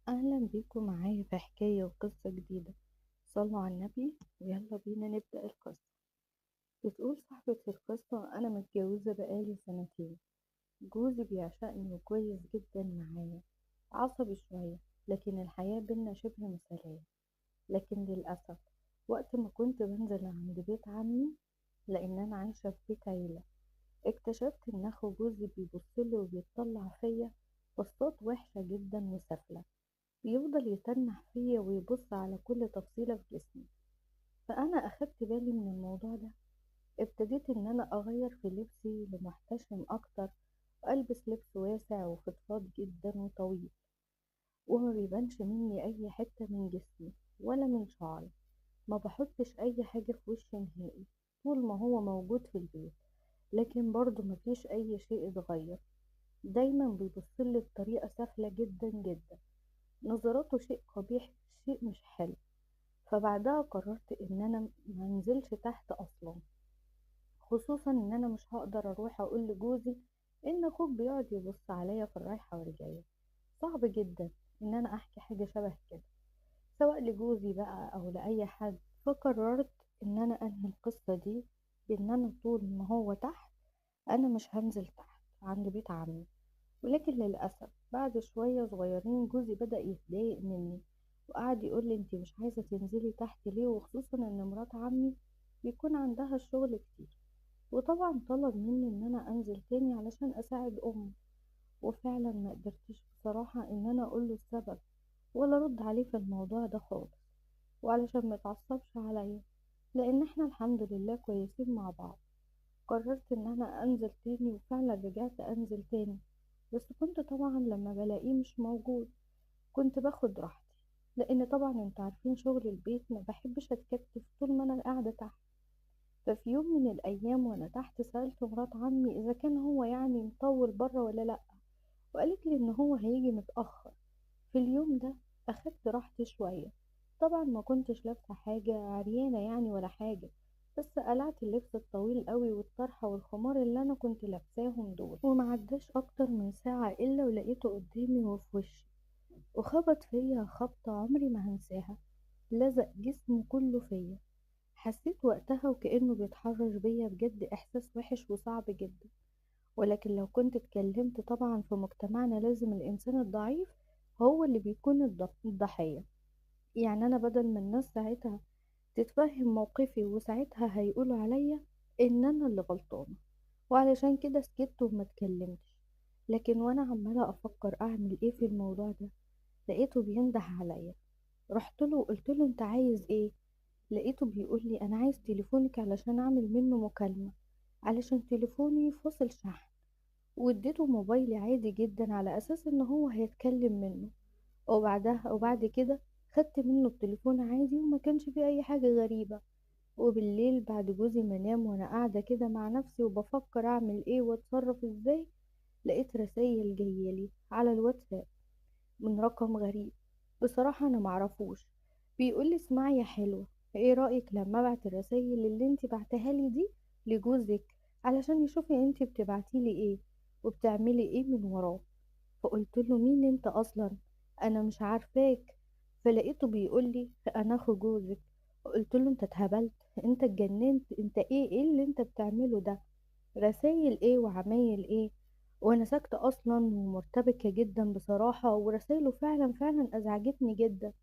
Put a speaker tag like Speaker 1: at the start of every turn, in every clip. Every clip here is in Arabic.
Speaker 1: أهلا بيكم معايا في حكاية وقصة جديدة. صلوا على النبي ويلا بينا نبدأ القصة. بتقول صاحبة القصة: أنا متجوزة بقالي سنتين. جوزي بيعشقني وكويس جدا معايا، عصبي شوية، لكن الحياة بينا شبه مثالية. لكن للأسف وقت ما كنت بنزل عند بيت عمي، لأن أنا عايشة في بيت عيلة، اكتشفت إن أخو جوزي بيبصلي وبيطلع فيا بصات وحشة جدا وسافلة. بيفضل يتنح فيا ويبص على كل تفصيلة في جسمي. فأنا أخدت بالي من الموضوع ده. ابتديت إن أنا أغير في لبسي لمحتشم أكتر، وألبس لبس واسع وفضفاض جدا وطويل، وما بيبانش مني أي حتة من جسمي ولا من شعري. ما بحطش أي حاجة في وشي نهائي طول ما هو موجود في البيت. لكن برضه مفيش أي شيء اتغير. دايما بيبصلي بطريقة سافلة جدا جدا. نظراته شيء قبيح، شيء مش حلو. فبعدها قررت ان انا منزلش تحت اصلا، خصوصا ان انا مش هقدر اروح اقول لجوزي ان اخوك بيقعد يبص عليا في الرايحة والجاية. صعب جدا ان انا احكي حاجة شبه كده، سواء لجوزي بقى او لاي حد. فقررت ان انا انهي القصة دي بان انا طول ما هو تحت انا مش هنزل تحت عند بيت عمي. ولكن للأسف بعد شوية صغيرين جوزي بدأ يتضايق مني، وقعد يقول لي: انتي مش عايزة تنزلي تحت ليه؟ وخصوصا ان مرات عمي بيكون عندها الشغل كتير. وطبعا طلب مني ان انا انزل تاني علشان اساعد امي. وفعلا ما قدرتش بصراحة ان انا اقول له السبب ولا ارد عليه في الموضوع ده خالص، وعلشان ما يتعصبش عليا، لان احنا الحمد لله كويسين مع بعض. قررت ان انا انزل تاني، وفعلا رجعت انزل تاني. بس كنت طبعا لما بلاقيه مش موجود كنت باخد راحتي، لان طبعا انتوا عارفين شغل البيت ما بحبش اتكتف طول ما انا قاعده تحت. ففي يوم من الايام وانا تحت سالت مرات عمي اذا كان هو يعني مطول بره ولا لا، وقالت لي ان هو هيجي متاخر. في اليوم ده اخدت راحتي شويه. طبعا ما كنتش لابسه حاجه عريانه يعني ولا حاجه، بس قلعت اللبس الطويل قوي والطرحه والخمار اللي انا كنت لابساهم دول، وما عداش اكتر من ساعه الا ولقيته قدامي وفي وشي، وخبط فيا خبطه عمري ما هنساها. لزق جسمه كله فيا. حسيت وقتها وكأنه بيتحرش بيا بجد، إحساس وحش وصعب جدا. ولكن لو كنت اتكلمت، طبعا في مجتمعنا لازم الإنسان الضعيف هو اللي بيكون الضحية. يعني أنا بدل ما الناس ساعتها تتفهم موقفي، وساعتها هيقولوا عليا إن أنا اللي غلطانة، وعلشان كده سكت وما اتكلمتش. لكن وأنا عمالة أفكر أعمل إيه في الموضوع ده، لقيته بينده عليا. رحت له وقلت له: أنت عايز إيه؟ لقيته بيقول لي: أنا عايز تليفونك علشان أعمل منه مكالمة، علشان تليفوني فاصل شحن. واديته موبايلي عادي جدا على اساس ان هو هيتكلم منه. وبعد كده خدت منه التليفون عادي وما كانش فيه اي حاجة غريبة. وبالليل بعد جوزي ما نام وانا قاعدة كده مع نفسي وبفكر اعمل ايه واتصرف ازاي، لقيت رسايل جايالي على الواتساب من رقم غريب. بصراحة انا معرفوش. بيقولي: اسمعي يا حلوة، ايه رأيك لما ابعت الرسايل اللي انتي بعتها لي دي لجوزك، علشان يشوفي انتي بتبعتيلي ايه وبتعملي ايه من وراه. فقلت له: مين انت اصلا؟ انا مش عارفاك. فلقيته بيقول لي: انا اخو جوزك. قلت له: انت اتهبلت؟ انت اتجننت؟ انت ايه اللي انت بتعمله ده؟ رسايل ايه وعمايل ايه؟ وانا ساكتة اصلا ومرتبكة جدا بصراحة، ورسايله فعلا فعلا ازعجتني جدا.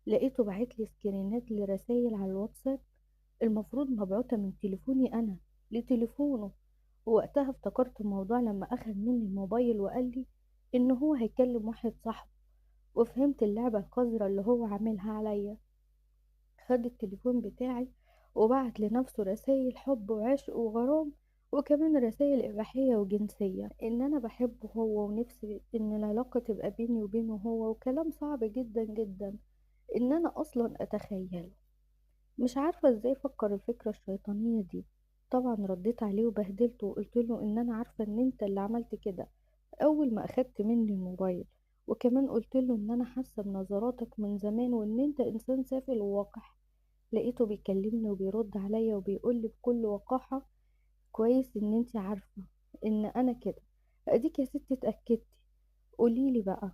Speaker 1: لقيته بعتلي سكرينات لرسايل على الواتساب، المفروض مبعوثة من تليفوني انا لتليفونه. ووقتها افتكرت الموضوع لما اخد مني الموبايل وقال لي ان هو هيكلم واحد صاحبه، وفهمت اللعبة القذرة اللي هو عاملها عليا. خد التليفون بتاعي وبعت لنفسه رسائل حب وعشق وغرام، وكمان رسائل إباحية وجنسية، إن أنا بحبه هو ونفسي إن العلاقة تبقى بيني وبينه هو، وكلام صعب جدا جدا إن أنا أصلا أتخيله. مش عارفة إزاي فكر الفكرة الشيطانية دي. طبعا رديت عليه وبهدلته وقلت له إن أنا عارفة إن أنت اللي عملت كده أول ما أخدت مني الموبايل، وكمان قلت له إن أنا حاسة بنظراتك من زمان وإن أنت إنسان سافل ووقح. لقيته بيكلمني وبيرد عليا وبيقول لي بكل وقاحة: كويس إن أنت عارفة إن أنا كده، أديك يا ستي اتأكدتي. قوليلي بقى،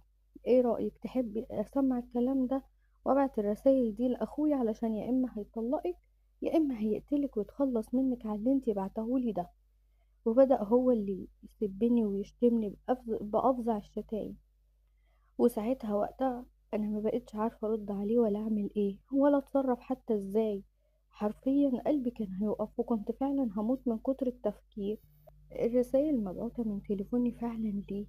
Speaker 1: إيه رأيك تحبي أسمّع الكلام ده وأبعت الرسايل دي لأخويا علشان يا إما هيطلّقِك، يا إما هيقتلِك ويتخلّص منِّك على اللي أنتِ باعتاه لي ده. وبدأ هو اللي يسبّني ويشتمني بأفظع الشتايم. وساعتها وقتها أنا ما بقيتش عارفة أرُد عليه ولا أعمل إيه ولا أتصرّف حتى إزاي. حرفيًا قلبي كان هيُقف وكنت فعلًا هاموت من كتر التفكير. الرسايل المبعوتة من تليفوني فعلًا ليه،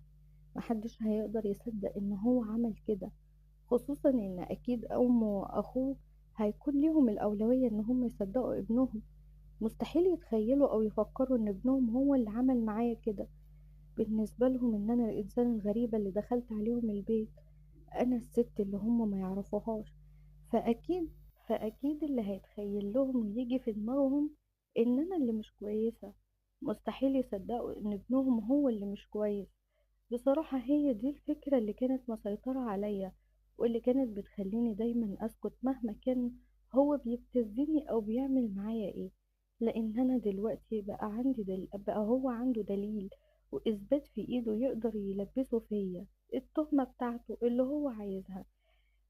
Speaker 1: ما حدش هيقدر يصدّق إن هو عمل كده، خصوصًا إن أكيد أمه وأخوه هيكون ليهم الأولوية إن هم يصدّقوا ابنهم. مستحيل يتخيّلوا أو يفكّروا إن ابنهم هو اللي عمل معايا كده. بالنسبة لهم إن أنا الإنسانة الغريبة اللي دخلت عليهم البيت، أنا الست اللي هم ما يعرفوهاش. فأكيد فأكيد اللي هيتخيل لهم ويجي في دماغهم إن أنا اللي مش كويسة. مستحيل يصدقوا إن ابنهم هو اللي مش كويس. بصراحة هي دي الفكرة اللي كانت مسيطرة عليا، واللي كانت بتخليني دايما أسكت مهما كان هو بيبتزني أو بيعمل معايا إيه. لأن أنا دلوقتي بقى هو عنده دليل وإثبات في إيده يقدر يلبسه فيا التهمة بتاعته اللي هو عايزها.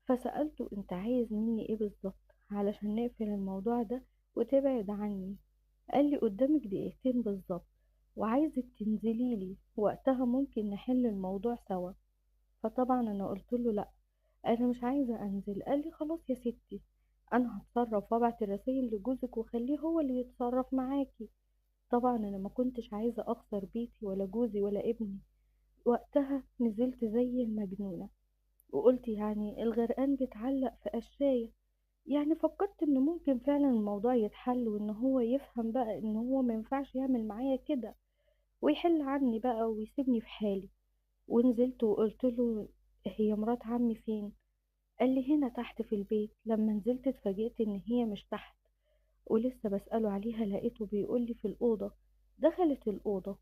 Speaker 1: فسألته أنت عايز مني إيه بالظبط علشان نقفل الموضوع ده وتبعد عني. قال لي قدامك دقيقتين بالظبط وعايزك تنزليلي وقتها ممكن نحل الموضوع سوا. فطبعا أنا قلت له لأ، أنا مش عايزة أنزل. قال لي خلاص يا ستي، أنا هتصرف وأبعت الرسايل لجوزك وخليه هو اللي يتصرف معاكي. طبعا أنا ما كنتش عايزة أخسر بيتي ولا جوزي ولا ابني. وقتها نزلت زي المجنونة وقلت يعني الغرقان بيتعلق في قشاية. يعني فكرت إن ممكن فعلا الموضوع يتحل وإن هو يفهم بقى إن هو مينفعش يعمل معايا كده ويحل عني بقى ويسيبني في حالي. ونزلت وقلت له هي مرات عمي فين؟ قال لي هنا تحت في البيت. لما نزلت اتفاجئت إن هي مش تحت، ولسه بسأله عليها لقيته بيقول لي في الأوضة. دخلت الأوضة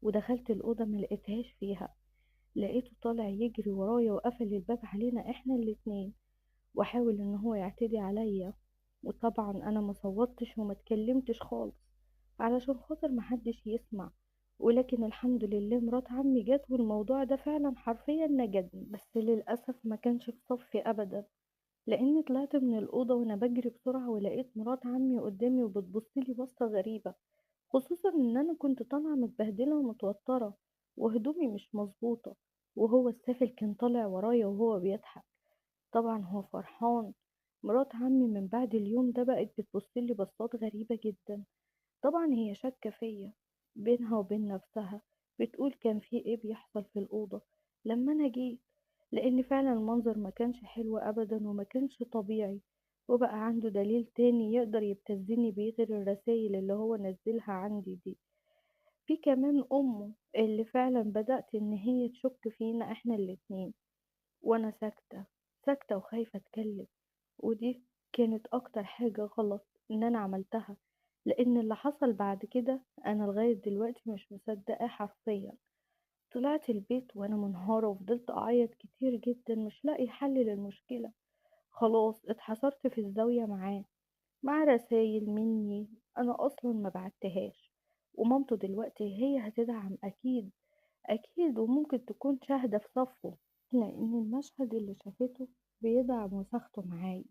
Speaker 1: ودخلت الأوضة ما لقيتهاش فيها. لقيته طالع يجري ورايا وقفل الباب علينا احنا الاتنين وحاول ان هو يعتدي عليا. وطبعا انا ما صوتش وما اتكلمتش خالص علشان خاطر محدش يسمع. ولكن الحمد لله مرات عمي جت والموضوع ده فعلا حرفيا نجدني، بس للأسف ما كانش في صفي أبدا. لأني طلعت من الأوضة وأنا بجري بسرعة ولقيت مرات عمي قدامي وبتبصلي بصة غريبة، خصوصا إن أنا كنت طالعة متبهدلة ومتوترة وهدومي مش مظبوطة. وهو السافل كان طالع ورايا وهو بيضحك. طبعا هو فرحان. مرات عمي من بعد اليوم ده بقت بتبصلي بصات غريبة جدا. طبعا هي شاكة فيا بينها وبين نفسها، بتقول كان في ايه بيحصل في الأوضة لما أنا جيت. لأن فعلا المنظر ما كانش حلو أبدا وما كانش طبيعي. وبقى عنده دليل تاني يقدر يبتزني بيه غير الرسايل اللي هو نزلها عندي دي. في كمان أمه اللي فعلا بدأت إن هي تشك فينا احنا الاتنين. وأنا ساكتة، ساكتة وخايفة أتكلم. ودي كانت أكتر حاجة غلط إن أنا عملتها، لأن اللي حصل بعد كده أنا لغاية دلوقتي مش مصدقاه حرفيا. طلعت البيت وأنا منهارة وفضلت أعيط كتير جدا مش لاقي حل للمشكلة. خلاص اتحصرت في الزاوية معاه مع رسايل مني أنا أصلا ما بعتهاش. ومامته دلوقتي هي هتدعم أكيد، أكيد وممكن تكون شاهدة في صفه، لأن المشهد اللي شافته بيدعم وساخته معايا.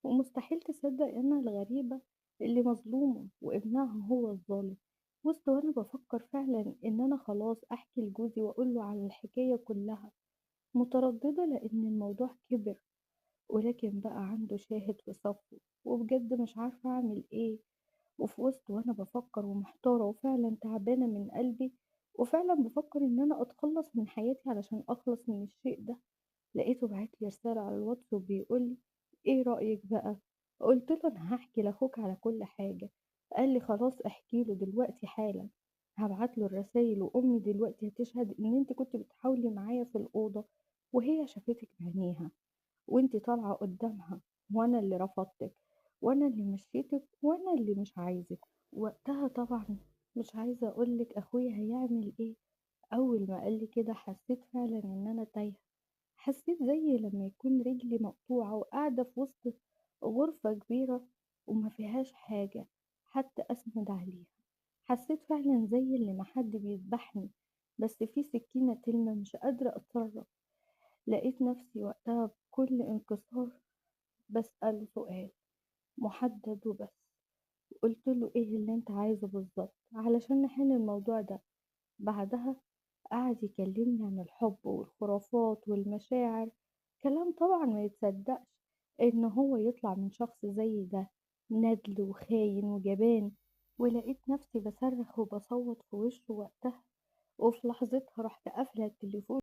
Speaker 1: ومستحيل تصدق أنا الغريبة اللي مظلومة وابنها هو الظالم. وسط وأنا بفكر فعلا إن أنا خلاص أحكي لجوزي وأقوله على الحكاية كلها، مترددة لأن الموضوع كبر ولكن بقى عنده شاهد في صفه. وبجد مش عارفة أعمل إيه. وفي وسط وأنا بفكر ومحتارة وفعلا تعبانة من قلبي وفعلا بفكر إن أنا أتخلص من حياتي علشان أخلص من الشيء ده، لقيته بعتلي رسالة على الواتس وبيقولي ايه رأيك بقى؟ قلت له انا هحكي لاخوك على كل حاجة. قال لي خلاص احكي له دلوقتي حالا. هبعت له الرسايل وامي دلوقتي هتشهد ان انت كنت بتحاولي معايا في الأوضة وهي شافتك بعينيها وانت طالعة قدامها، وانا اللي رفضتك وانا اللي مشيتك وانا اللي مش عايزك. وقتها طبعا مش عايزة اقولك اخويا هيعمل ايه. اول ما قال لي كده حسيت فعلا ان انا تايهة. حسيت زي لما يكون رجلي مقطوعة وقاعدة في وسط غرفة كبيرة وما فيهاش حاجة حتى أسند عليها. حسيت فعلا زي اللي ما حد بيذبحني بس في سكينة تلمة مش قادرة أتصرف. لقيت نفسي وقتها بكل انكسار بسأله سؤال محدد وبس، قلت له ايه اللي انت عايزه بالظبط علشان نحل الموضوع ده. بعدها قعد يكلمني عن الحب والخرافات والمشاعر، كلام طبعا ما يتصدقش ان هو يطلع من شخص زي ده ندل وخاين وجبان. ولقيت نفسي بصرخ وبصوت في وشه وقتها، وفي لحظتها رحت قافلة التليفون